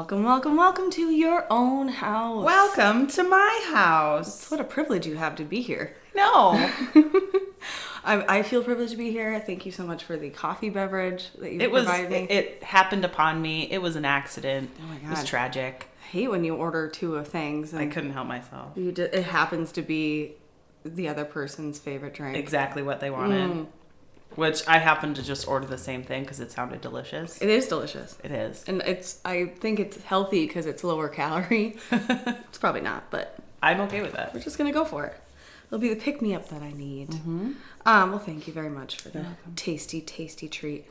Welcome, welcome, welcome to your own house. Welcome to my house. What a privilege you have to be here. No. I feel privileged to be here. Thank you so much for the coffee beverage that you provided me. It happened upon me. It was an accident. Oh my God. It was tragic. I hate when you order two of things. And I couldn't help myself. it happens to be the other person's favorite drink. Exactly what they wanted. Which I happened to just order the same thing because it sounded delicious. It is delicious. It is. And I think it's healthy because it's lower calorie. It's probably not, but I'm okay with that. we're just going to go for it. It'll be the pick-me-up that I need. Well, thank you very much for the tasty, tasty treat.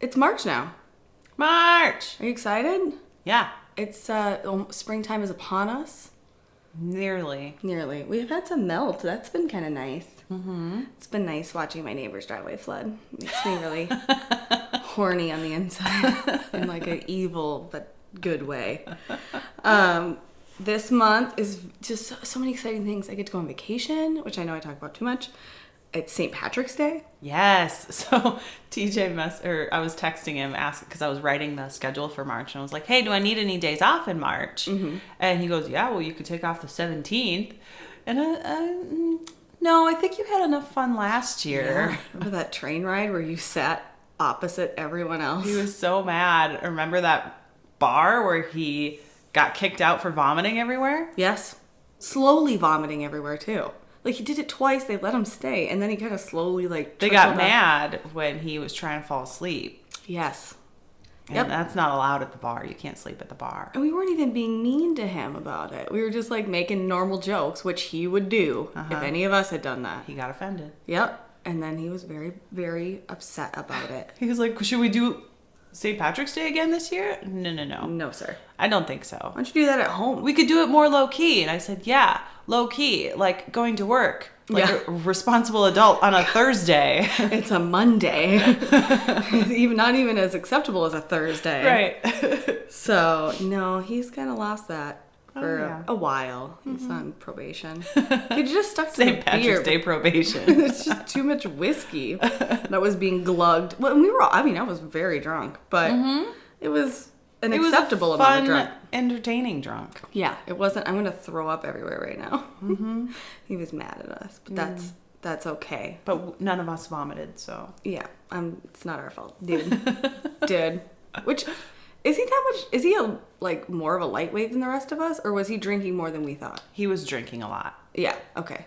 It's March now. March! Are you excited? Yeah. It's springtime is upon us. Nearly. Nearly. We've had some melt. That's been kind of nice. It's been nice watching my neighbor's driveway flood. Makes me really horny on the inside in like an evil but good way. This month is just so many exciting things. I get to go on vacation, which I know I talk about too much. It's St. Patrick's Day. Yes. So I was texting him, asking, because I was writing the schedule for March, and I was like, hey, do I need any days off in March? And he goes, yeah, well, you could take off the 17th. And no, I think you had enough fun last year. Yeah. Remember that train ride where you sat opposite everyone else? He was so mad. Remember that bar where he got kicked out for vomiting everywhere? Yes. Slowly vomiting everywhere, too. Like, he did it twice. They let him stay. And then he kind of slowly, like... They got mad when he was trying to fall asleep. Yes. And that's not allowed at the bar. You can't sleep at the bar. And we weren't even being mean to him about it. We were just, like, making normal jokes, which he would do if any of us had done that. He got offended. Yep. And then he was very, very upset about it. He was like, should we do St. Patrick's Day again this year? No. No, sir. I don't think so. Why don't you do that at home? We could do it more low-key. And I said, yeah, low-key, like going to work. Like a responsible adult on a Thursday. It's a Monday. It's not even as acceptable as a Thursday. Right. So, no, he's kind of lost that for a while. He's on probation. He just stuck to St. Patrick's beer. Day probation. It's just too much whiskey that was being glugged. Well, I was very drunk, but it was an acceptable amount of drunk. Entertaining drunk. Yeah, it wasn't. I'm going to throw up everywhere right now. He was mad at us, but that's okay. But none of us vomited, so. Yeah, it's not our fault. Dude. Which, is he that much, is he more of a lightweight than the rest of us? Or was he drinking more than we thought? He was drinking a lot. Yeah, okay.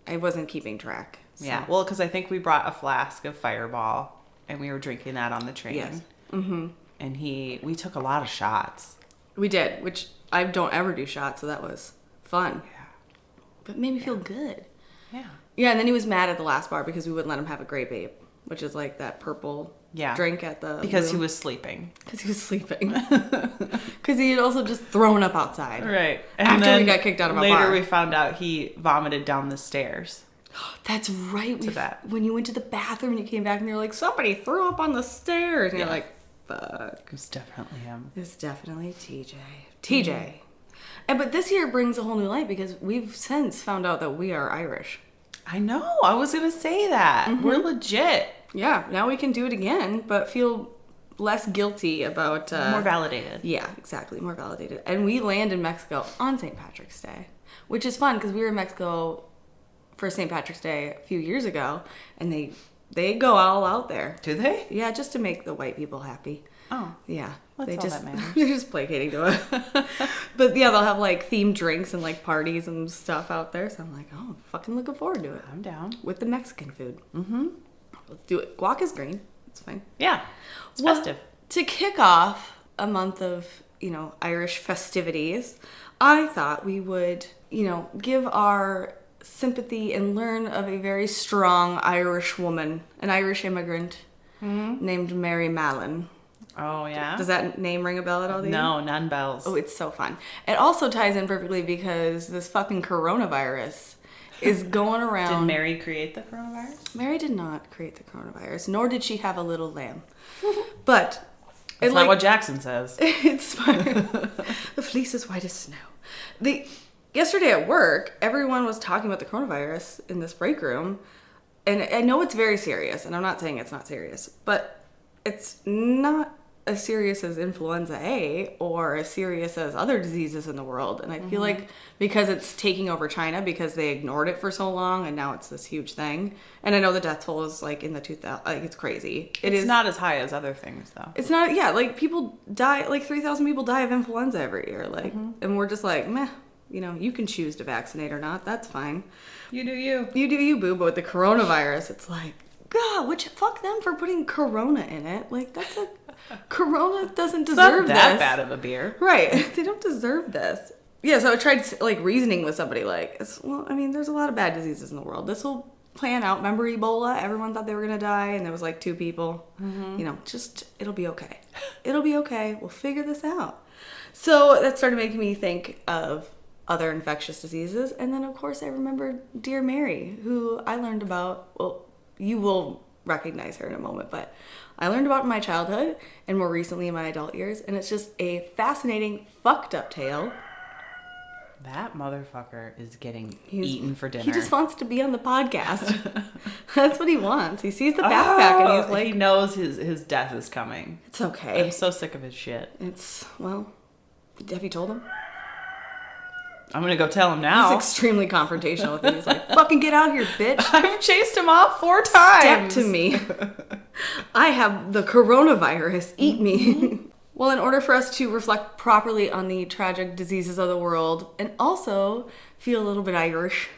I wasn't keeping track. So. Yeah, well, because I think we brought a flask of Fireball, and we were drinking that on the train. Yes. And we took a lot of shots. We did, which I don't ever do shots, so that was fun. Yeah. But it made me feel good. Yeah. Yeah, and then he was mad at the last bar because we wouldn't let him have a Grape Ape, which is like that purple drink at the Because he was sleeping. Because he was sleeping. Because he had also just thrown up outside. Right. And after then we got kicked out of a bar. Later we found out he vomited down the stairs. That's right. That. When you went to the bathroom and you came back and they were like, somebody threw up on the stairs. And you're like, fuck. It was definitely him. It's definitely TJ. But this year brings a whole new light because we've since found out that we are Irish. I know. I was going to say that. We're legit. Yeah. Now we can do it again, but feel less guilty about... more validated. Yeah, exactly. More validated. And we land in Mexico on St. Patrick's Day, which is fun because we were in Mexico for St. Patrick's Day a few years ago, and they go all out there. Do they? Yeah, just to make the white people happy. Oh. Yeah. That's all that matters. They're just placating to us. But yeah, they'll have like themed drinks and like parties and stuff out there. So I'm like, oh, I'm fucking looking forward to it. I'm down. With the Mexican food. Let's do it. Guac is green. It's fine. Yeah. It's festive. To kick off a month of, Irish festivities, I thought we would, give our sympathy and learn of a very strong Irish woman, an Irish immigrant named Mary Mallon. Oh, yeah? Does that name ring a bell at all? No, none bells. Oh, it's so fun. It also ties in perfectly because this fucking coronavirus is going around. Did Mary create the coronavirus? Mary did not create the coronavirus, nor did she have a little lamb. But... That's not what Jackson says. It's fine. The fleece is white as snow. Yesterday at work, everyone was talking about the coronavirus in this break room. And I know it's very serious, and I'm not saying it's not serious, but it's not as serious as influenza A or as serious as other diseases in the world. And I feel like because it's taking over China because they ignored it for so long and now it's this huge thing. And I know the death toll is like in the 2000, like it's crazy. It's not as high as other things though. It's not, yeah, like people die, like 3,000 people die of influenza every year. Like, and we're just like, meh, you know, you can choose to vaccinate or not. That's fine. You do you. You do you, boo. But with the coronavirus, it's like, God, fuck them for putting Corona in it. Like, that's a, Corona doesn't deserve this. It's not that bad of a beer. Right. They don't deserve this. Yeah, so I tried, like, reasoning with somebody, like, well, I mean, there's a lot of bad diseases in the world. This will plan out. Remember Ebola? Everyone thought they were going to die, and there was, like, 2 people. You know, just, it'll be okay. It'll be okay. We'll figure this out. So that started making me think of other infectious diseases. And then, of course, I remembered Dear Mary, who I learned about, well, you will recognize her in a moment, but I learned about in my childhood and more recently in my adult years, and it's just a fascinating, fucked up tale. That motherfucker is getting eaten for dinner. He just wants to be on the podcast. That's what he wants. He sees the backpack and he's like... He knows his death is coming. It's okay. I'm so sick of his shit. It's, well, have you told him? I'm gonna go tell him now. He's extremely confrontational with me. He's like, fucking get out here, bitch. I've chased him off 4 times. Step to me. I have the coronavirus. Eat me. Well, in order for us to reflect properly on the tragic diseases of the world and also feel a little bit Irish,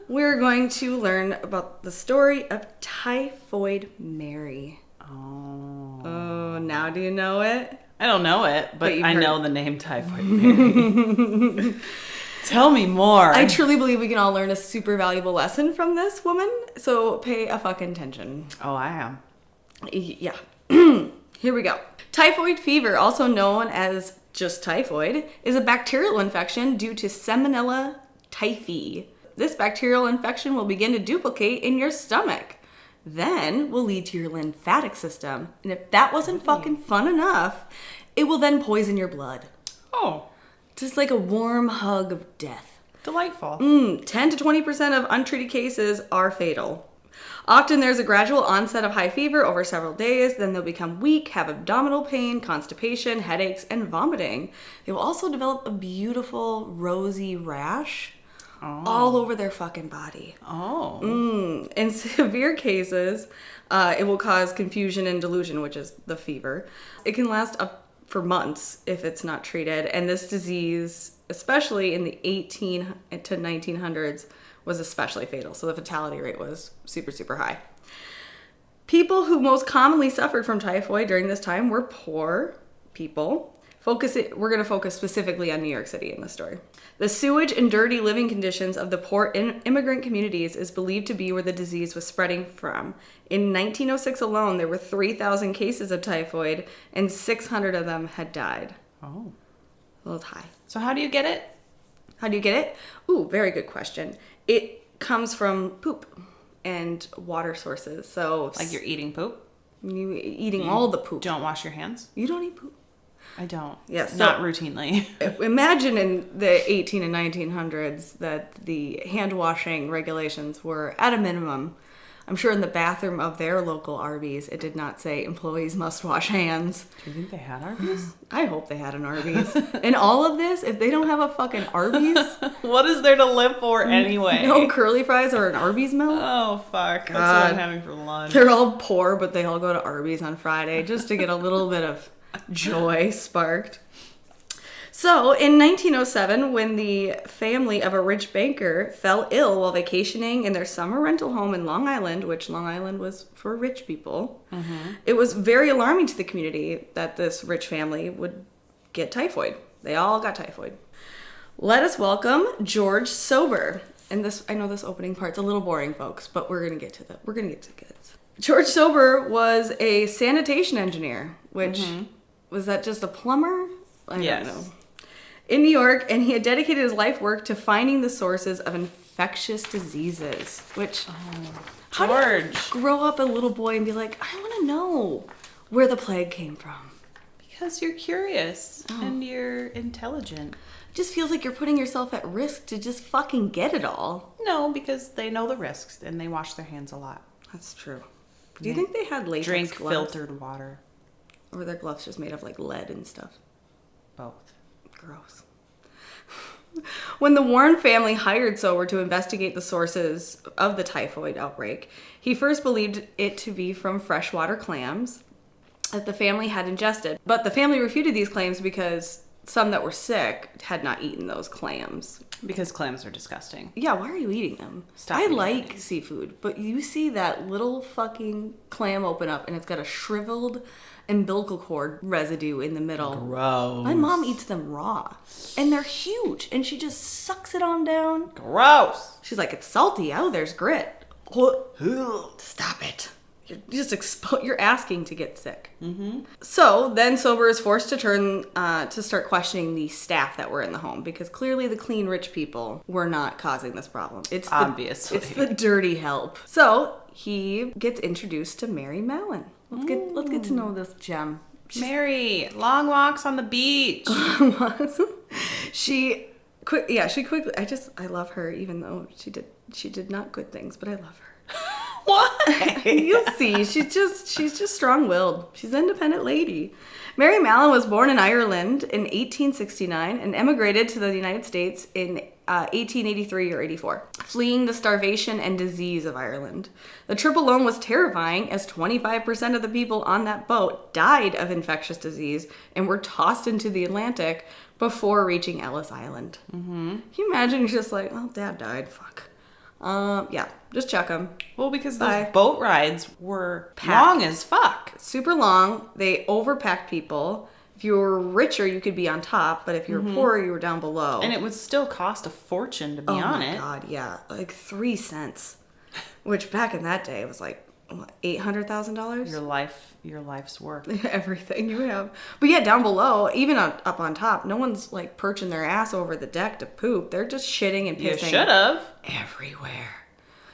we're going to learn about the story of Typhoid Mary. Oh, now do you know it? I don't know it, but I know the name Typhoid Mary. Tell me more. I truly believe we can all learn a super valuable lesson from this woman, so pay a fucking attention. Oh, I am. Yeah. Here we go. Typhoid fever, also known as just typhoid, is a bacterial infection due to Salmonella typhi. This bacterial infection will begin to duplicate in your stomach, then will lead to your lymphatic system. And if that wasn't fucking fun enough, it will then poison your blood. Oh. Just like a warm hug of death. Delightful. 10 to 20% of untreated cases are fatal. Often there's a gradual onset of high fever over several days, then they'll become weak, have abdominal pain, constipation, headaches, and vomiting. They will also develop a beautiful rosy rash all over their fucking body. Oh. In severe cases, it will cause confusion and delusion, which is the fever. It can last up for months if it's not treated. And this disease, especially in the 18 to 1900s, was especially fatal. So the fatality rate was super, super high. People who most commonly suffered from typhoid during this time were poor people. We're going to focus specifically on New York City in this story. The sewage and dirty living conditions of the poor immigrant communities is believed to be where the disease was spreading from. In 1906 alone, there were 3,000 cases of typhoid, and 600 of them had died. Oh. Well, it's high. So how do you get it? How do you get it? Ooh, very good question. It comes from poop and water sources. So Like you're eating poop? You eating all the poop. Don't wash your hands? You don't eat poop. I don't. Yes. Not routinely. Imagine in the 18 and 1900s that the hand washing regulations were at a minimum. I'm sure in the bathroom of their local Arby's, it did not say employees must wash hands. Do you think they had Arby's? I hope they had an Arby's. In all of this, if they don't have a fucking Arby's. What is there to live for anyway? No curly fries or an Arby's milk? Oh, fuck. That's what I'm having for lunch. They're all poor, but they all go to Arby's on Friday just to get a little bit of joy sparked. So, in 1907, when the family of a rich banker fell ill while vacationing in their summer rental home in Long Island, which Long Island was for rich people, it was very alarming to the community that this rich family would get typhoid. They all got typhoid. Let us welcome George Sober. And this, I know this opening part's a little boring, folks, but we're gonna get to the goods. George Sober was a sanitation engineer, which was that just a plumber? I don't know. In New York, and he had dedicated his life work to finding the sources of infectious diseases, which, how do you grow up a little boy and be like, I want to know where the plague came from? Because you're curious and you're intelligent. It just feels like you're putting yourself at risk to just fucking get it all. No, because they know the risks and they wash their hands a lot. That's true. Do you think they had latex Drink gloves? filtered water. Or were their gloves just made of like lead and stuff? Both. Gross. When the Warren family hired Sober to investigate the sources of the typhoid outbreak, he first believed it to be from freshwater clams that the family had ingested. But the family refuted these claims because some that were sick had not eaten those clams. Because clams are disgusting. Yeah, why are you eating them? Stop I eating like things. seafood, but you see that little fucking clam open up and it's got a shriveled umbilical cord residue in the middle. Gross. My mom eats them raw, and they're huge, and she just sucks it on down. Gross. She's like, it's salty. Oh, there's grit. Stop it. You're just you're asking to get sick. Mm-hmm. So then Sober is forced to turn to start questioning the staff that were in the home, because clearly the clean rich people were not causing this problem. It's Obviously. it's the dirty help. So he gets introduced to Mary Mallon. Let's get to know this gem. Mary, long walks on the beach. She quickly. I love her, even though she did not good things, but I love her. Why? You'll see. She's just strong-willed. She's an independent lady. Mary Mallon was born in Ireland in 1869 and emigrated to the United States in 1883 or 84, fleeing the starvation and disease of Ireland. The trip alone was terrifying, as 25% of the people on that boat died of infectious disease and were tossed into the Atlantic before reaching Ellis Island. Mm-hmm. Can you imagine? You're just like, oh, Dad died. Fuck. Yeah, just check them. Well, because Bye. those boat rides were Packed. long as fuck. Super long. They overpacked people. If you were richer, you could be on top, but if you were poorer, you were down below. And it would still cost a fortune to be on it. Oh my God, yeah. Like 3 cents. Which back in that day was like, what, $800,000? Your life's work. Everything you have. But yeah, down below, even up on top, no one's like perching their ass over the deck to poop. They're just shitting and You pissing should have. everywhere.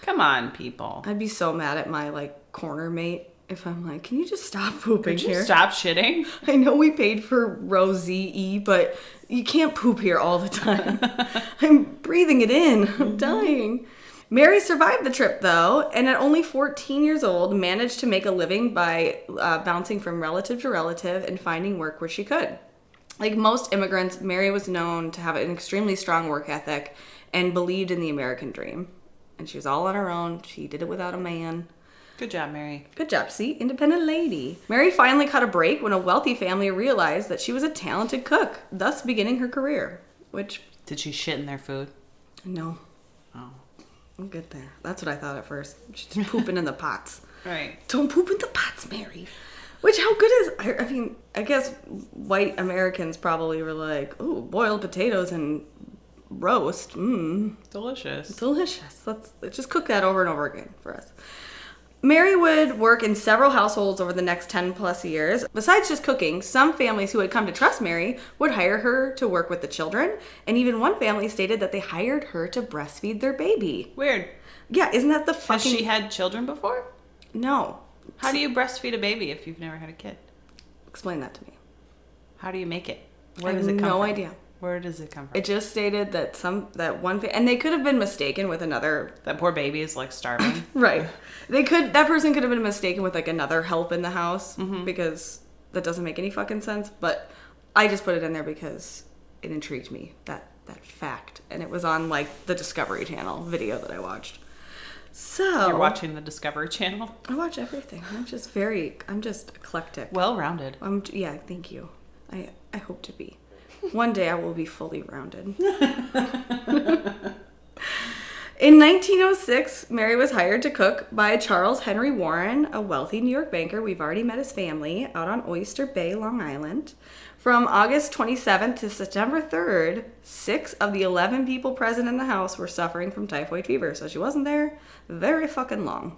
Come on, people. I'd be so mad at my like corner mate if I'm like, can you just stop pooping Could you here? stop shitting? I know we paid for row ZE, but you can't poop here all the time. I'm breathing it in. I'm dying. Mary survived the trip, though, and at only 14 years old, managed to make a living by bouncing from relative to relative and finding work where she could. Like most immigrants, Mary was known to have an extremely strong work ethic and believed in the American dream. And she was all on her own. She did it without a man. Good job, Mary. Good job, see? Independent lady. Mary finally caught a break when a wealthy family realized that she was a talented cook, thus beginning her career. Which, Did she shit in their food? no, Oh. I'll get there. That's what I thought at first. She's just pooping in the pots. Right. Don't poop in the pots, Mary. Which, how good is... I mean, I guess white Americans probably were like, ooh, boiled potatoes and roast. Mmm. Delicious. Delicious. Let's just cook that over and over again for us. Mary would work in several households over the next 10 plus years. Besides just cooking, some families who had come to trust Mary would hire her to work with the children, and even one family stated that they hired her to breastfeed their baby. Weird. Yeah, isn't that the Has fucking... she had children before? No. How do you breastfeed a baby if you've never had a kid? Explain that to me. How do you make it? I Where have does it come no from? idea. Where does it come from? It just stated that and they could have been mistaken with another... That poor baby is like starving. Right. That person could have been mistaken with like another help in the house, because that doesn't make any fucking sense. But I just put it in there because it intrigued me, that fact. And it was on like the Discovery Channel video that I watched. So You're watching the Discovery Channel? I watch everything. I'm just eclectic. Well-rounded. Yeah, thank you. I hope to be. One day I will be fully rounded. In 1906, Mary was hired to cook by Charles Henry Warren, a wealthy New York banker. We've already met his family out on Oyster Bay, Long Island. From August 27th to September 3rd, 6 of the 11 people present in the house were suffering from typhoid fever, so she wasn't there very fucking long.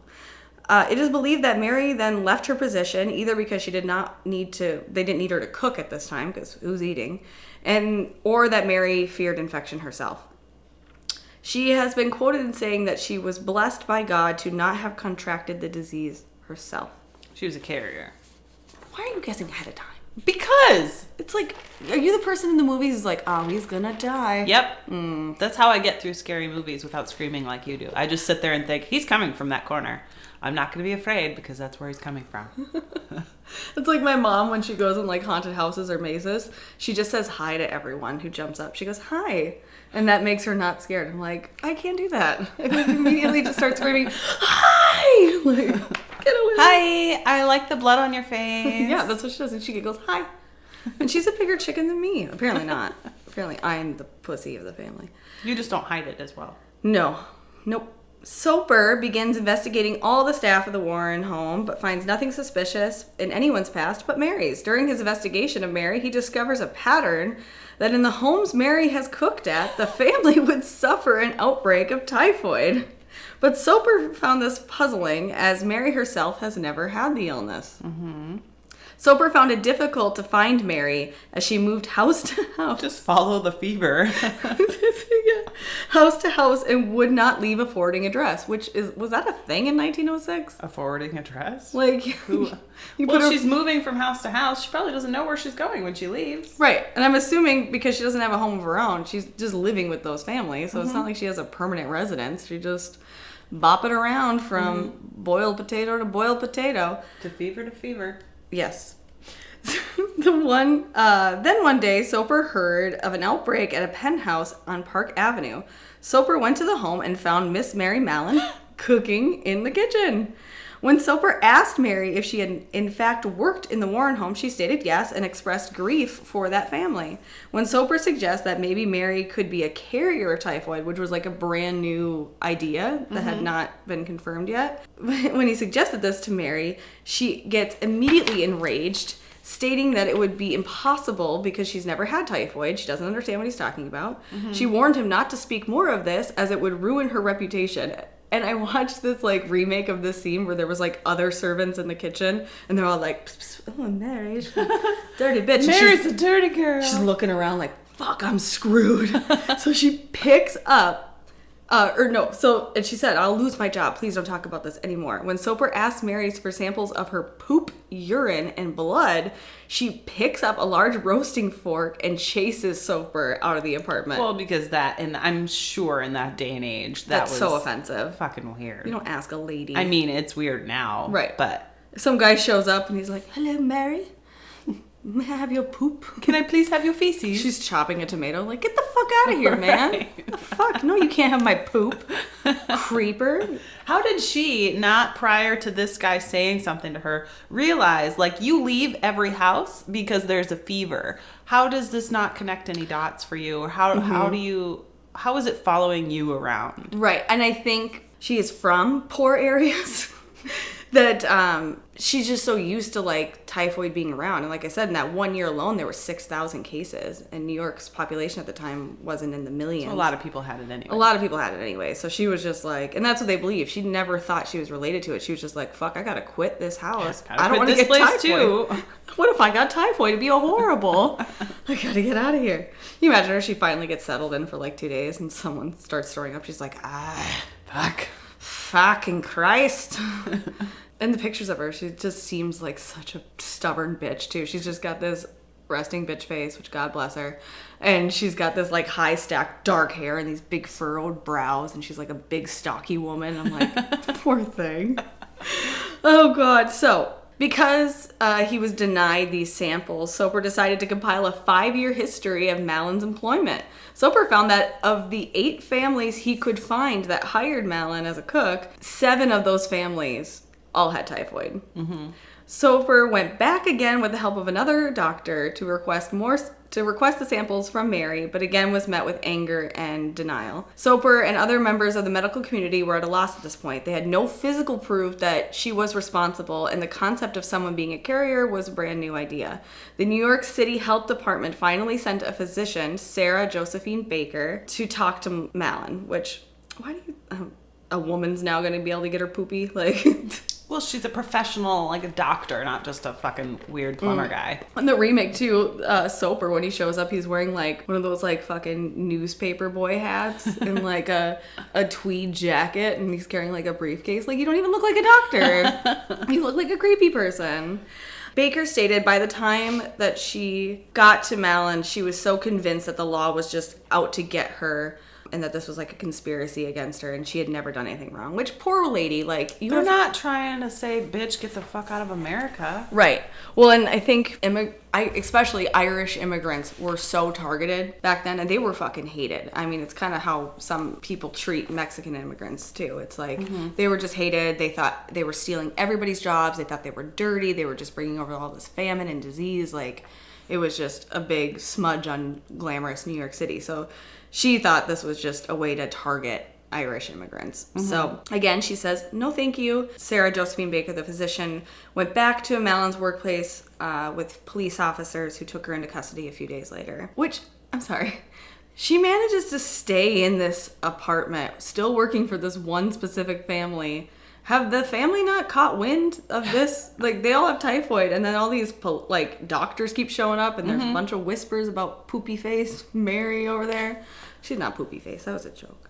It is believed that Mary then left her position either because they didn't need her to cook at this time, because who's eating, or that Mary feared infection herself. She has been quoted in saying that she was blessed by God to not have contracted the disease herself. She was a carrier. Why are you guessing ahead of time? Because. It's like, are you the person in the movies who's like, oh, he's gonna die? Yep. That's how I get through scary movies without screaming like you do. I just sit there and think, he's coming from that corner. I'm not going to be afraid because that's where he's coming from. It's like my mom when she goes in like haunted houses or mazes, she just says hi to everyone who jumps up. She goes, hi. And that makes her not scared. I'm like, I can't do that. I would immediately just start screaming, hi! Like, get away. Hi, I like the blood on your face. Yeah, that's what she does. And she giggles, hi. And she's a bigger chicken than me. Apparently not. Apparently I'm the pussy of the family. You just don't hide it as well. No. Nope. Soper begins investigating all the staff of the Warren home, but finds nothing suspicious in anyone's past but Mary's. During his investigation of Mary, he discovers a pattern that in the homes Mary has cooked at, the family would suffer an outbreak of typhoid. But Soper found this puzzling, as Mary herself has never had the illness. Mm-hmm. Soper found it difficult to find Mary as she moved house to house. Just follow the fever. House to house and would not leave a forwarding address, was that a thing in 1906? A forwarding address? Like, she's moving from house to house. She probably doesn't know where she's going when she leaves. Right. And I'm assuming because she doesn't have a home of her own, she's just living with those families. So It's not like she has a permanent residence. She just bop it around from boiled potato to boiled potato. To fever. Yes. Then one day, Soper heard of an outbreak at a penthouse on Park Avenue. Soper went to the home and found Miss Mary Mallon cooking in the kitchen. When Soper asked Mary if she had in fact worked in the Warren home, she stated yes and expressed grief for that family. When Soper suggests that maybe Mary could be a carrier of typhoid, which was like a brand new idea that had not been confirmed yet, when he suggested this to Mary, she gets immediately enraged, stating that it would be impossible because she's never had typhoid. She doesn't understand what he's talking about. She warned him not to speak more of this as it would ruin her reputation. And I watched this like remake of this scene where there was like other servants in the kitchen and they're all like, oh, Mary, she's a dirty bitch. Mary's a dirty girl. She's looking around like, fuck, I'm screwed. So she picks up, and she said, I'll lose my job. Please don't talk about this anymore. When Soper asked Mary for samples of her poop, urine, and blood, she picks up a large roasting fork and chases Soper out of the apartment. Well, because and I'm sure in that day and age, that was so offensive. Fucking weird. You don't ask a lady. I mean, it's weird now. Right. But some guy shows up and he's like, hello, Mary. May I have your poop? Can I please have your feces? She's chopping a tomato. Like, get the fuck out of here, man. Right. The fuck? No, you can't have my poop. Creeper. How did she, not prior to this guy saying something to her, realize, like, you leave every house because there's a fever? How does this not connect any dots for you? Or how is it following you around? Right. And I think she is from poor areas. That she's just so used to like typhoid being around. And like I said, in that 1 year alone, there were 6,000 cases. And New York's population at the time wasn't in the millions. So a lot of people had it anyway. A lot of people had it anyway. So she was just like, and that's what they believe. She never thought she was related to it. She was just like, fuck, I gotta quit this house. I don't want to get typhoid. Too. What if I got typhoid? It'd be horrible. I gotta get out of here. Can you imagine her? She finally gets settled in for like 2 days and someone starts throwing up. She's like, fuck. Fucking Christ. And the pictures of her, she just seems like such a stubborn bitch too. She's just got this resting bitch face, which God bless her. And she's got this like high stacked dark hair and these big furrowed brows. And she's like a big stocky woman. I'm like, poor thing. Oh God. So because he was denied these samples, Soper decided to compile a 5-year history of Mallon's employment. Soper found that of the 8 families he could find that hired Mallon as a cook, 7 of those families all had typhoid. Mm-hmm. Soper went back again with the help of another doctor to request the samples from Mary, but again was met with anger and denial. Soper and other members of the medical community were at a loss at this point. They had no physical proof that she was responsible, and the concept of someone being a carrier was a brand new idea. The New York City Health Department finally sent a physician, Sarah Josephine Baker, to talk to Mallon, which, why do you... a woman's now going to be able to get her poopy? Like... Well, she's a professional, like a doctor, not just a fucking weird plumber guy. In the remake, too, Soper, when he shows up, he's wearing, like, one of those, like, fucking newspaper boy hats and, like, a tweed jacket, and he's carrying, like, a briefcase. Like, you don't even look like a doctor. You look like a creepy person. Baker stated by the time that she got to Malin, she was so convinced that the law was just out to get her and that this was like a conspiracy against her and she had never done anything wrong. Which, poor lady, like... They're not trying to say, bitch, get the fuck out of America. Right. Well, and I think especially Irish immigrants were so targeted back then, and they were fucking hated. I mean, it's kind of how some people treat Mexican immigrants, too. It's like, they were just hated. They thought they were stealing everybody's jobs. They thought they were dirty. They were just bringing over all this famine and disease. Like, it was just a big smudge on glamorous New York City. So she thought this was just a way to target Irish immigrants. So again, she says, no thank you. Sarah Josephine Baker, the physician, went back to Malin's workplace with police officers who took her into custody a few days later. Which, I'm sorry, she manages to stay in this apartment, still working for this one specific family. Have the family not caught wind of this? Like, they all have typhoid, and then all these, like, doctors keep showing up, and there's a bunch of whispers about poopy face Mary over there. She's not poopy face. That was a joke.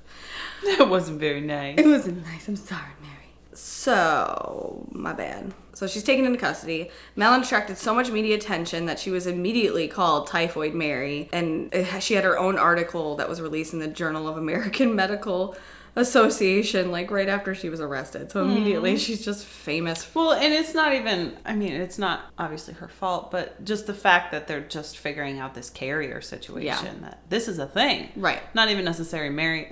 That wasn't very nice. It wasn't nice. I'm sorry, Mary. So, my bad. So she's taken into custody. Malin attracted so much media attention that she was immediately called Typhoid Mary, and she had her own article that was released in the Journal of American Medical Association, like right after she was arrested. So immediately she's just famous. Well, and it's not even, I mean, it's not obviously her fault, but just the fact that they're just figuring out this carrier situation, that this is a thing. Right. Not even necessarily Mary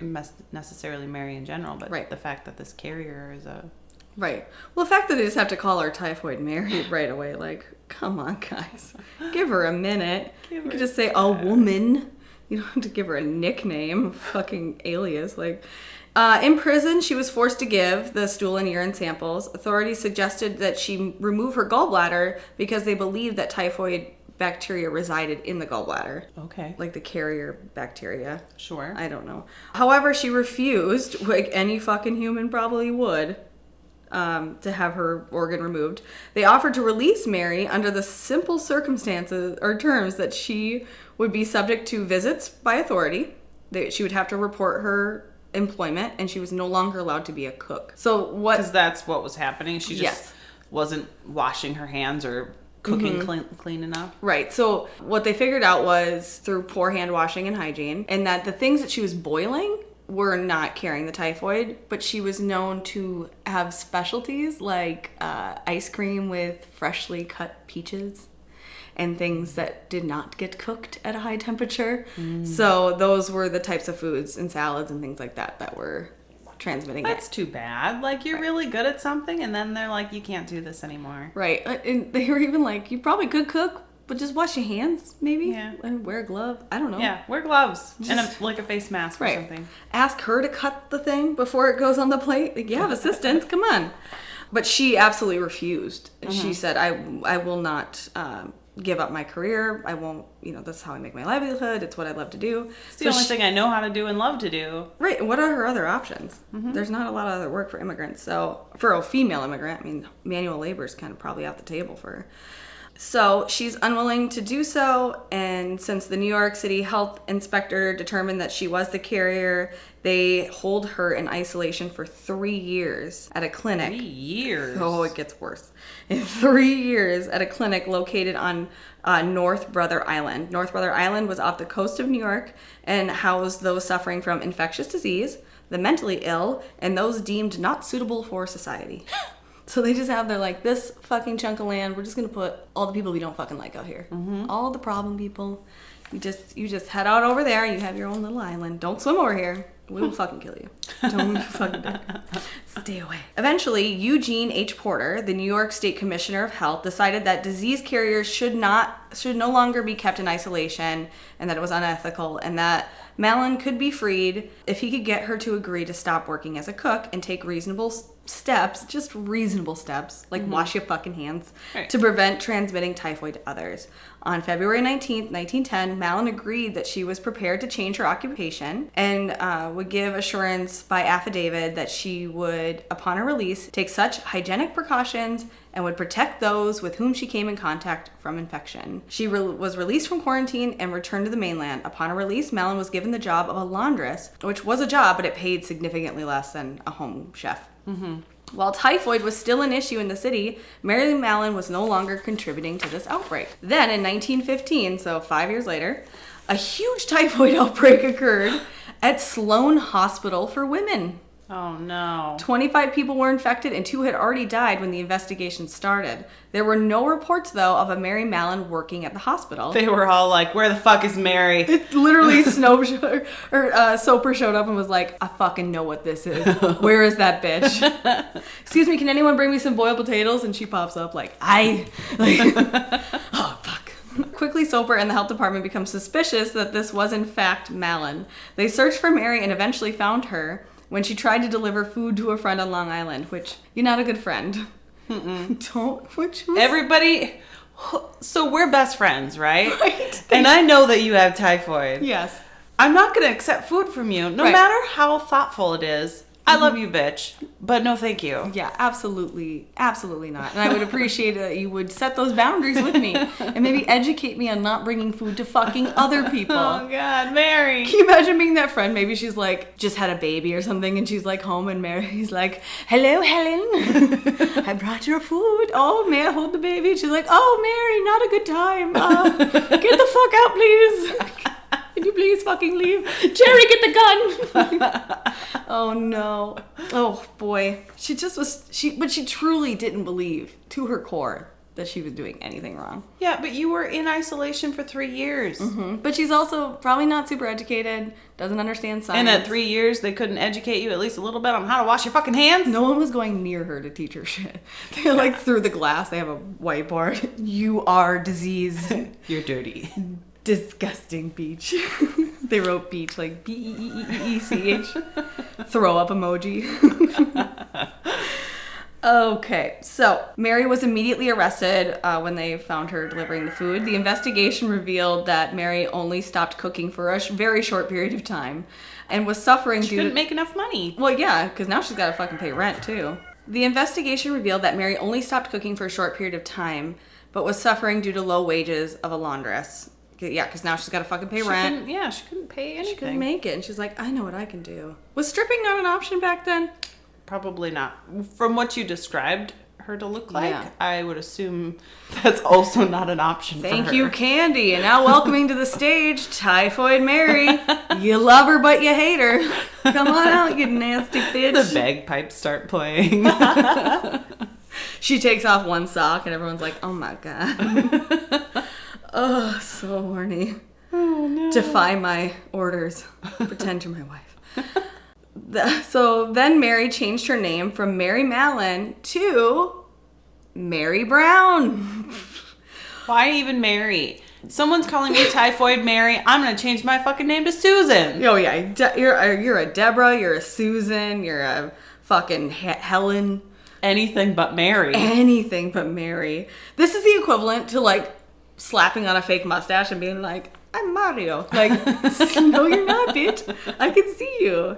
in general, but the fact that this carrier is a... Right. Well, the fact that they just have to call her Typhoid Mary right away, like, come on, guys. Give her a minute. You could just say a woman. You don't have to give her a nickname, a fucking alias, like... in prison, she was forced to give the stool and urine samples. Authorities suggested that she remove her gallbladder because they believed that typhoid bacteria resided in the gallbladder. Okay. Like the carrier bacteria. Sure. I don't know. However, she refused, like any fucking human probably would, to have her organ removed. They offered to release Mary under the simple circumstances or terms that she would be subject to visits by authority. She would have to report her employment, and she was no longer allowed to be a cook. So what? Because that's what was happening. She just wasn't washing her hands or cooking clean enough. Right. So what they figured out was through poor hand washing and hygiene, and that the things that she was boiling were not carrying the typhoid, but she was known to have specialties like ice cream with freshly cut peaches and things that did not get cooked at a high temperature. So those were the types of foods and salads and things like that that were transmitting That's too bad. Like, you're really good at something, and then they're like, you can't do this anymore. Right. And they were even like, you probably could cook, but just wash your hands, maybe. Yeah. And wear a glove. I don't know. Yeah, wear gloves and a face mask or something. Ask her to cut the thing before it goes on the plate. Like, you have assistants. Come on. But she absolutely refused. She said, I will not... give up my career. I won't, that's how I make my livelihood. It's what I love to do. It's the only thing I know how to do and love to do. Right. What are her other options? There's not a lot of other work for immigrants. So for a female immigrant, I mean, manual labor is kind of probably out the table for her. So she's unwilling to do so, and since the New York City health inspector determined that she was the carrier, they hold her in isolation for 3 years at a clinic. 3 years? Oh, it gets worse. In 3 years at a clinic located on North Brother Island. North Brother Island was off the coast of New York and housed those suffering from infectious disease, the mentally ill, and those deemed not suitable for society. So they just have, they're like, this fucking chunk of land, we're just going to put all the people we don't fucking like out here. All the problem people. You just head out over there and you have your own little island. Don't swim over here. We will fucking kill you. Don't fucking do it. Stay away. Eventually, Eugene H. Porter, the New York State Commissioner of Health, decided that disease carriers should no longer be kept in isolation and that it was unethical and that Malin could be freed if he could get her to agree to stop working as a cook and take reasonable steps, just reasonable steps, like wash your fucking hands, to prevent transmitting typhoid to others. On February 19th, 1910, Malin agreed that she was prepared to change her occupation and would give assurance by affidavit that she would, upon her release, take such hygienic precautions and would protect those with whom she came in contact from infection. She was released from quarantine and returned to the mainland. Upon her release, Malin was given the job of a laundress, which was a job, but it paid significantly less than a home chef While typhoid was still an issue in the city, Mary Mallon was no longer contributing to this outbreak. Then in 1915, so 5 years later, a huge typhoid outbreak occurred at Sloan Hospital for Women. Oh, no. 25 people were infected and 2 had already died when the investigation started. There were no reports, though, of a Mary Mallon working at the hospital. They were all like, where the fuck is Mary? It literally, Soper showed up and was like, I fucking know what this is. Where is that bitch? Excuse me, can anyone bring me some boiled potatoes? And she pops up like, oh, fuck. Quickly, Soper and the health department become suspicious that this was in fact Mallon. They searched for Mary and eventually found her when she tried to deliver food to a friend on Long Island, which, you're not a good friend. Everybody, so we're best friends, right? Right. And I know that you have typhoid. Yes. I'm not going to accept food from you, no matter how thoughtful it is. I love you, bitch, but no thank you. Yeah, absolutely. Absolutely not. And I would appreciate that you would set those boundaries with me and maybe educate me on not bringing food to fucking other people. Oh, God, Mary. Can you imagine being that friend? Maybe she's like, just had a baby or something, and she's like home, and Mary's like, hello, Helen. I brought your food. Oh, may I hold the baby? And she's like, oh, Mary, not a good time. Get the fuck out, please. Can you please fucking leave? Jerry, get the gun. Oh, no. Oh, boy. But she truly didn't believe to her core that she was doing anything wrong. Yeah, but you were in isolation for 3 years. Mm-hmm. But she's also probably not super educated, doesn't understand science. And at 3 years, they couldn't educate you at least a little bit on how to wash your fucking hands? No one was going near her to teach her shit. They're like through the glass, they have a whiteboard. You are disease. You're dirty. Disgusting beach. They wrote beach like B-E-E-E-E-C-H. Throw up emoji. Okay, so Mary was immediately arrested when they found her delivering the food. The investigation revealed that Mary only stopped cooking for a very short period of time and was suffering She couldn't make enough money. Well, yeah, because now she's got to fucking pay rent, too. The investigation revealed that Mary only stopped cooking for a short period of time, but was suffering due to low wages of a laundress. Yeah, because now she's got to fucking pay rent. She couldn't pay anything. She couldn't make it. And she's like, I know what I can do. Was stripping not an option back then? Probably not. From what you described her to look like, Yeah. I would assume that's also not an option for her. Thank you, Candy. And now welcoming to the stage, Typhoid Mary. You love her, but you hate her. Come on out, you nasty bitch. The bagpipes start playing. She takes off one sock and everyone's like, oh my God. Oh, so horny. Oh, no. Defy my orders. Pretend you're my wife. So then Mary changed her name from Mary Mallon to Mary Brown. Why even Mary? Someone's calling me Typhoid Mary. I'm going to change my fucking name to Susan. Oh, yeah. You're a Deborah. You're a Susan. You're a fucking Helen. Anything but Mary. Anything but Mary. This is the equivalent to, like, slapping on a fake mustache and being like, I'm Mario. Like, no, you're not, bitch. I can see you.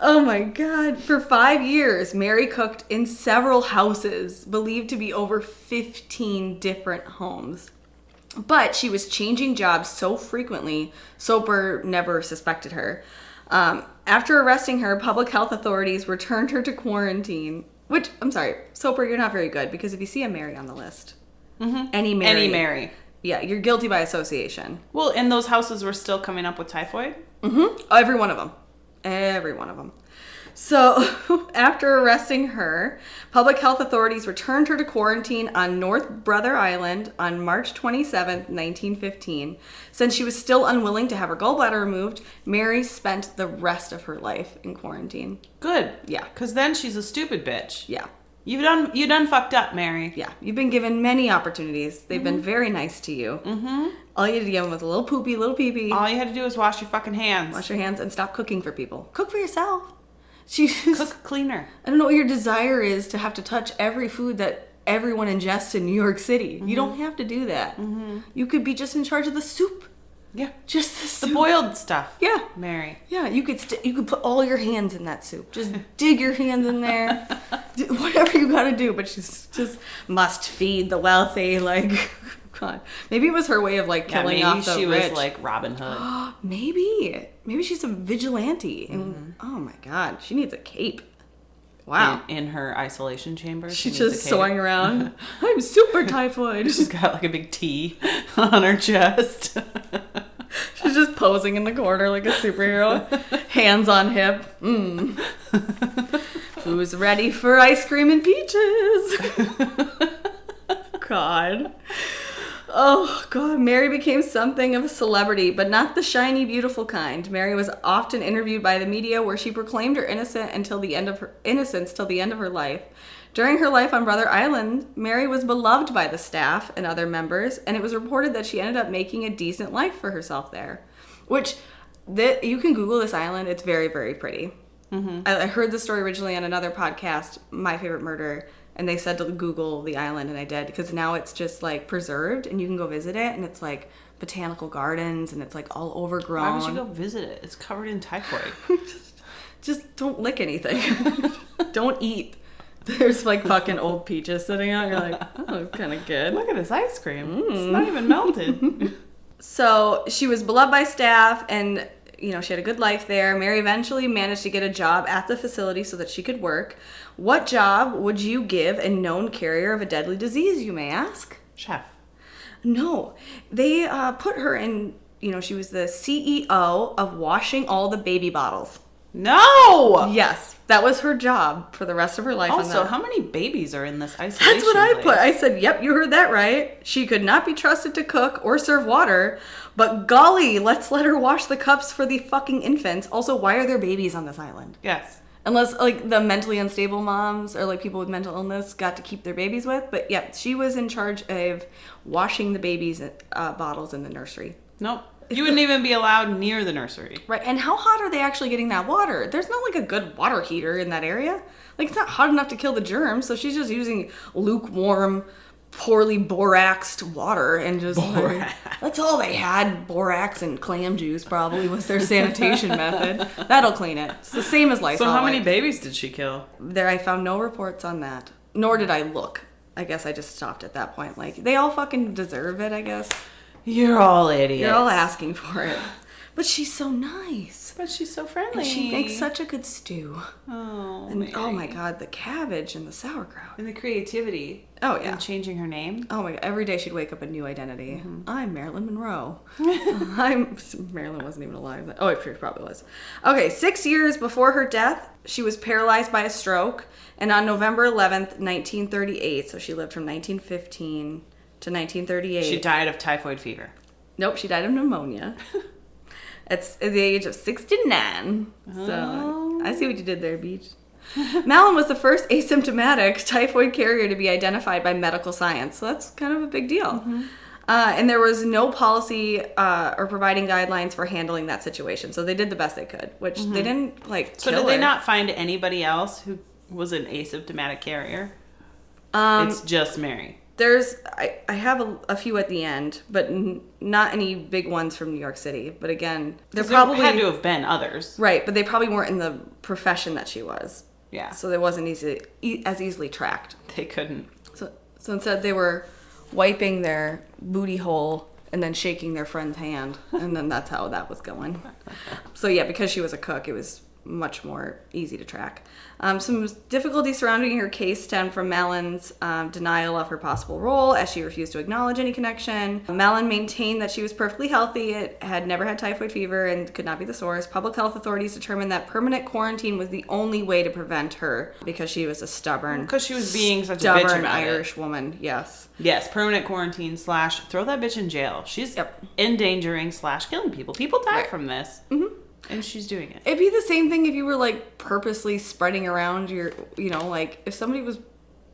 Oh my God. For 5 years, Mary cooked in several houses, believed to be over 15 different homes. But she was changing jobs so frequently, Soper never suspected her. After arresting her, public health authorities returned her to quarantine. Which, I'm sorry, Soper, you're not very good, because if you see a Mary on the list, any Mary. Yeah, you're guilty by association. Well, and those houses were still coming up with typhoid? Mm-hmm. Every one of them. Every one of them. So, after arresting her, public health authorities returned her to quarantine on North Brother Island on March 27th, 1915. Since she was still unwilling to have her gallbladder removed, Mary spent the rest of her life in quarantine. Good. Yeah. Because then she's a stupid bitch. Yeah. You done fucked up, Mary. Yeah. You've been given many opportunities. They've been very nice to you. Mm-hmm. All you had to give them was a little poopy, little pee-pee. All you had to do was wash your fucking hands. Wash your hands and stop cooking for people. Cook for yourself. Cook cleaner. I don't know what your desire is to have to touch every food that everyone ingests in New York City. Mm-hmm. You don't have to do that. Mm-hmm. You could be just in charge of the soup. Yeah. Just the soup. The boiled stuff. Yeah. Mary. Yeah, you could put all your hands in that soup. Just dig your hands in there. Do whatever you gotta do, but she's just must feed the wealthy, like... God. Maybe it was her way of like killing off the rich. Maybe she was like Robin Hood. Maybe she's a vigilante. And oh my God, she needs a cape. Wow. In her isolation chamber. She's just soaring around. I'm super typhoid. She's got like a big T on her chest. She's just posing in the corner like a superhero. Hands on hip. Who's ready for ice cream and peaches? God. Oh, God. Mary became something of a celebrity, but not the shiny, beautiful kind. Mary was often interviewed by the media where she proclaimed her innocence till the end of her life. During her life on Brother Island, Mary was beloved by the staff and other members, and it was reported that she ended up making a decent life for herself there. Which, you can Google this island. It's very, very pretty. Mm-hmm. I heard the story originally on another podcast, My Favorite Murder, and they said to Google the island, and I did, because now it's just, like, preserved, and you can go visit it, and it's, like, botanical gardens, and it's, like, all overgrown. Why would you go visit it? It's covered in typhoid. just don't lick anything. Don't eat. There's, like, fucking old peaches sitting out, and you're like, oh, kind of good. Look at this ice cream. It's not even melted. So, she was beloved by staff, and she had a good life there. Mary eventually managed to get a job at the facility so that she could work. What job would you give a known carrier of a deadly disease, you may ask? Chef. No. They put her in, she was the CEO of washing all the baby bottles. No! Yes. That was her job for the rest of her life. Also, how many babies are in this isolation That's what I place? put. I said, yep, you heard that right. She could not be trusted to cook or serve water, but golly, let's let her wash the cups for the fucking infants. Also, why are there babies on this island? Yes. Unless, like, the mentally unstable moms or, like, people with mental illness got to keep their babies with. But, yeah, she was in charge of washing the babies' bottles in the nursery. Nope. You wouldn't even be allowed near the nursery. Right. And how hot are they actually getting that water? There's not, like, a good water heater in that area. Like, it's not hot enough to kill the germs. So she's just using lukewarm, poorly boraxed water and just... Like, that's all they had. Borax and clam juice probably was their sanitation method. That'll clean it. It's the same as Lysol. So how many babies did she kill? There, I found no reports on that. Nor did I look. I guess I just stopped at that point. Like, they all fucking deserve it, I guess. You're all idiots. You're all asking for it. But she's so nice. But she's so friendly. And she makes such a good stew. Oh, and Mary. Oh my God, the cabbage and the sauerkraut. And the creativity. Oh, yeah. And changing her name. Oh my God, every day she'd wake up a new identity. Mm-hmm. I'm Marilyn Monroe. Marilyn wasn't even alive then. Oh, she probably was. Okay, 6 years before her death, she was paralyzed by a stroke. And on November 11th, 1938, so she lived from 1915 to 1938. She died of typhoid fever. Nope, she died of pneumonia. At the age of 69. So, I see what you did there, Beach. Malin was the first asymptomatic typhoid carrier to be identified by medical science. So that's kind of a big deal. Mm-hmm. And there was no policy or providing guidelines for handling that situation. So they did the best they could, which they didn't, So kill did they her. not find anybody else who was an asymptomatic carrier? It's just Mary. I have a few at the end, but not any big ones from New York City. But again, there probably had to have been others, right? But they probably weren't in the profession that she was. Yeah. So it wasn't as easily tracked. They couldn't. So instead, they were wiping their booty hole and then shaking their friend's hand, and then that's how that was going. So yeah, because she was a cook, it was much more easy to track. Some difficulties surrounding her case stemmed from Malin's denial of her possible role, as she refused to acknowledge any connection. Malin maintained that she was perfectly healthy, had never had typhoid fever, and could not be the source. Public health authorities determined that permanent quarantine was the only way to prevent her, because she was a stubborn... Because she was being such a bitch about Irish woman, yes. Yes, permanent quarantine / throw that bitch in jail. She's endangering / killing people. People die from this. Mm-hmm. And she's doing it. It'd be the same thing if you were, like, purposely spreading around your, like, if somebody was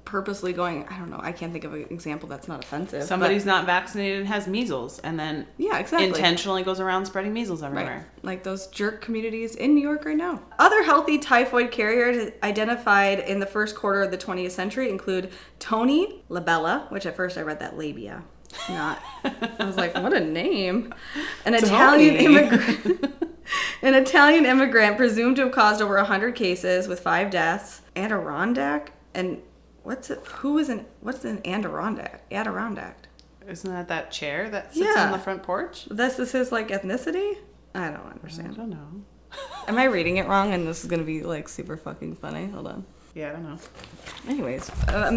purposely going, I don't know, I can't think of an example that's not offensive. Somebody's not vaccinated and has measles, and then intentionally goes around spreading measles everywhere. Right. Like those jerk communities in New York right now. Other healthy typhoid carriers identified in the first quarter of the 20th century include Tony Labella, which at first I read that labia. Not. I was like, what a name. An Italian immigrant. An Italian immigrant presumed to have caused over 100 cases with 5 deaths. Adirondack? And what's an Adirondack? Adirondack. Isn't that chair that sits on the front porch? This is his, like, ethnicity? I don't understand. I don't know. Am I reading it wrong and this is going to be, like, super fucking funny? Hold on. Yeah, I don't know. Anyways, a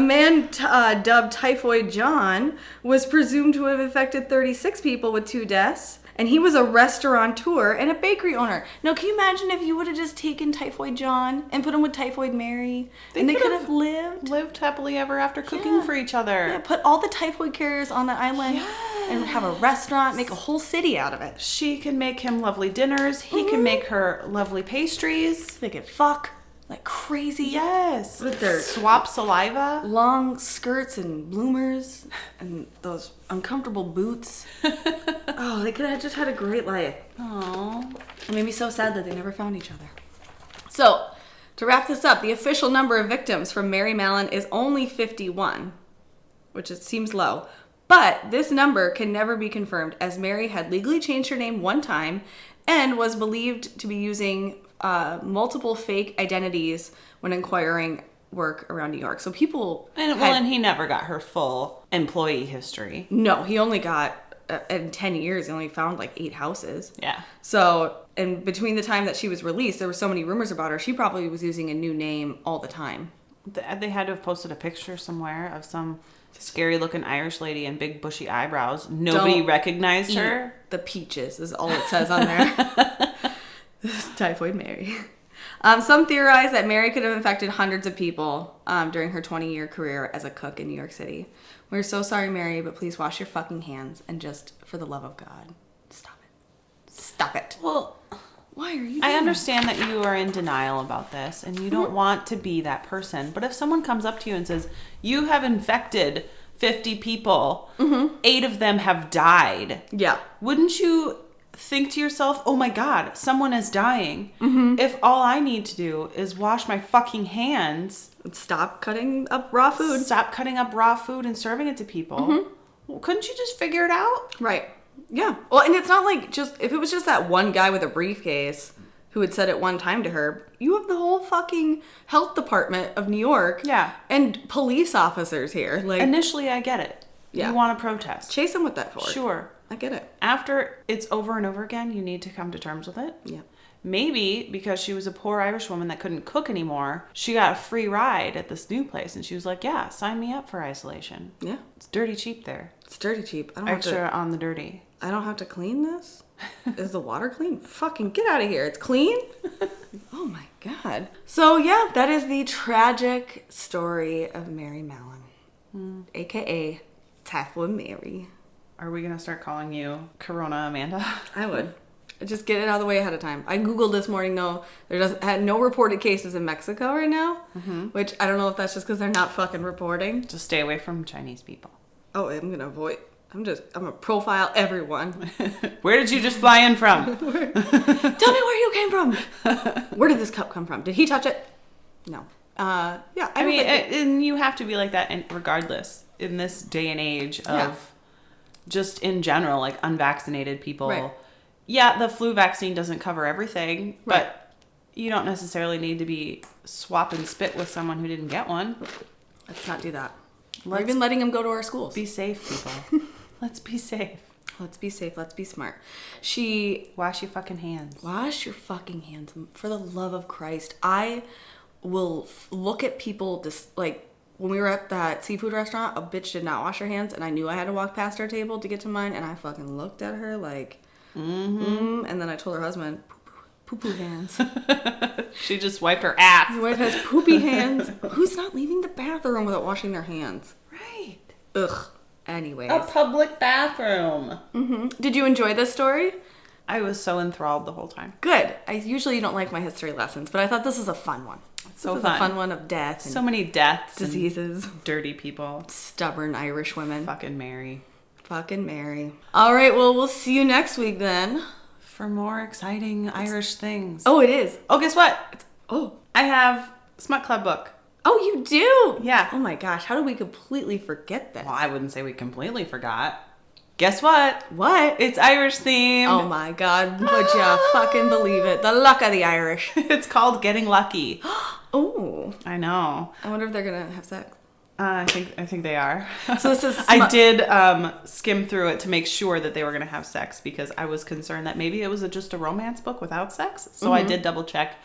man dubbed Typhoid John was presumed to have infected 36 people with 2 deaths, and he was a restaurateur and a bakery owner. Now, can you imagine if you would have just taken Typhoid John and put him with Typhoid Mary, and they could have lived happily ever after cooking for each other. Yeah, put all the typhoid carriers on the island and have a restaurant, make a whole city out of it. She can make him lovely dinners. He can make her lovely pastries. They could fuck like crazy. Yes. With their swap saliva. Long skirts and bloomers and those uncomfortable boots. Oh, they could have just had a great life. Aww. It made me so sad that they never found each other. So, to wrap this up, the official number of victims from Mary Mallon is only 51, which seems low. But this number can never be confirmed, as Mary had legally changed her name one time and was believed to be using multiple fake identities when acquiring work around New York. So people and he never got her full employee history. No, he only got in 10 years he only found like 8 houses. Yeah. So, and between the time that she was released, there were so many rumors about her. She probably was using a new name all the time. They had to have posted a picture somewhere of some scary looking Irish lady and big bushy eyebrows. Nobody recognized her. The peaches is all it says on there. This is Typhoid Mary. Some theorize that Mary could have infected hundreds of people during her 20-year career as a cook in New York City. We're so sorry, Mary, but please wash your fucking hands and just, for the love of God, stop it. Stop it. Well, why are you doing I understand that you are in denial about this and you don't want to be that person. But if someone comes up to you and says, you have infected 50 people, 8 of them have died. Yeah. Wouldn't you think to yourself, oh my God, someone is dying. If all I need to do is wash my fucking hands. Stop cutting up raw food. Stop cutting up raw food and serving it to people. Well, couldn't you just figure it out? Right. Yeah. Well, and it's not like if it was just that one guy with a briefcase who had said it one time to her, you have the whole fucking health department of New York. Yeah. And police officers here. Like, initially, I get it. Yeah. You want to protest. chase them with that fork. Sure. I get it. After it's over and over again, you need to come to terms with it. Yeah. Maybe because she was a poor Irish woman that couldn't cook anymore, she got a free ride at this new place. And she was like, yeah, sign me up for isolation. Yeah. It's dirty cheap there. It's dirty cheap. Extra on the dirty. I don't have to clean this? Is the water clean? Fucking get out of here. It's clean? Oh my God. So yeah, that is the tragic story of Mary Mallon. AKA Typhoid Mary. Are we going to start calling you Corona Amanda? I would. Just get it out of the way ahead of time. I Googled this morning, no, had no reported cases in Mexico right now, which I don't know if that's just because they're not fucking reporting. Just stay away from Chinese people. Oh, I'm going to avoid. I'm gonna profile everyone. Where did you just fly in from? Tell me where you came from. Where did this cup come from? Did he touch it? No. Yeah. I mean, and you have to be like that regardless in this day and age of just in general, like unvaccinated people. Right. Yeah, the flu vaccine doesn't cover everything, but you don't necessarily need to be swapping spit with someone who didn't get one. Let's not do that. Or even letting them go to our schools. Be safe, people. Let's be safe. Let's be safe. Let's be smart. Wash your fucking hands. Wash your fucking hands. For the love of Christ. I will look at people just like when we were at that seafood restaurant, a bitch did not wash her hands and I knew I had to walk past our table to get to mine and I fucking looked at her like, and then I told her husband, poo-poo hands. She just wiped her ass. Your wife has poopy hands. Who's not leaving the bathroom without washing their hands? Right. Ugh. Anyways. A public bathroom. Did you enjoy this story? I was so enthralled the whole time. Good. I usually don't like my history lessons, but I thought this was a fun one. It's so this fun. Is a fun one of death. So many deaths. Diseases. Dirty people. Stubborn Irish women. Fucking Mary. Fucking Mary. All right, well, we'll see you next week then. For more exciting Irish things. Oh, it is. Oh, guess what? Oh. I have Smut Club book. Oh, you do? Yeah. Oh my gosh, how did we completely forget this? Well, I wouldn't say we completely forgot. Guess what? What? It's Irish themed. Oh my God, would ya fucking believe it? The luck of the Irish. It's called Getting Lucky. Oh. I know. I wonder if they're gonna have sex. I think they are. So this is I did skim through it to make sure that they were going to have sex because I was concerned that maybe it was just a romance book without sex. So I did double check.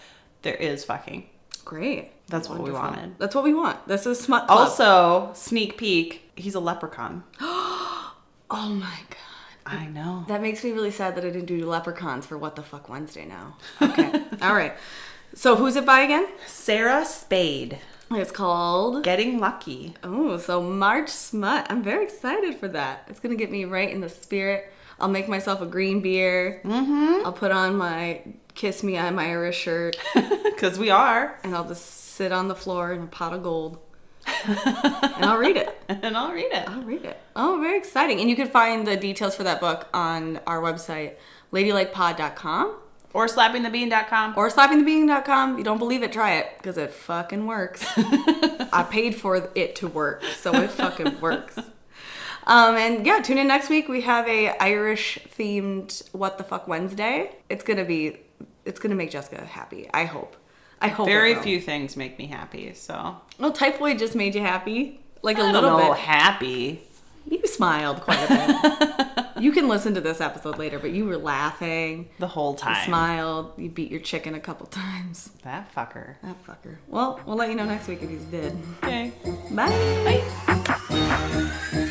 There is fucking. Great. That's what we wanted. That's what we want. This is Smut Club. Also, sneak peek, he's a leprechaun. Oh my God. I know. That makes me really sad that I didn't do leprechauns for What the Fuck Wednesday now. Okay. All right. So who's it by again? Sarah Spade. It's called Getting Lucky. Oh, so March Smut. I'm very excited for that. It's going to get me right in the spirit. I'll make myself a green beer. Mm-hmm. I'll put on my Kiss Me I'm Irish shirt. Because we are. And I'll just sit on the floor in a pot of gold. And I'll read it. I'll read it. Oh, very exciting. And you can find the details for that book on our website, ladylakepod.com. Or slappingthebean.com. Or slappingthebean.com. You don't believe it, try it. Because it fucking works. I paid for it to work. So it fucking works. And yeah, tune in next week. We have a Irish themed What the Fuck Wednesday. It's gonna make Jessica happy. I hope. Very few things make me happy, so. Well, typhoid just made you happy. Like I a little don't know, bit. happy. You smiled quite a bit. You can listen to this episode later, but you were laughing. The whole time. You smiled. You beat your chicken a couple times. That fucker. Well, we'll let you know next week if he's dead. Okay. Bye. Bye.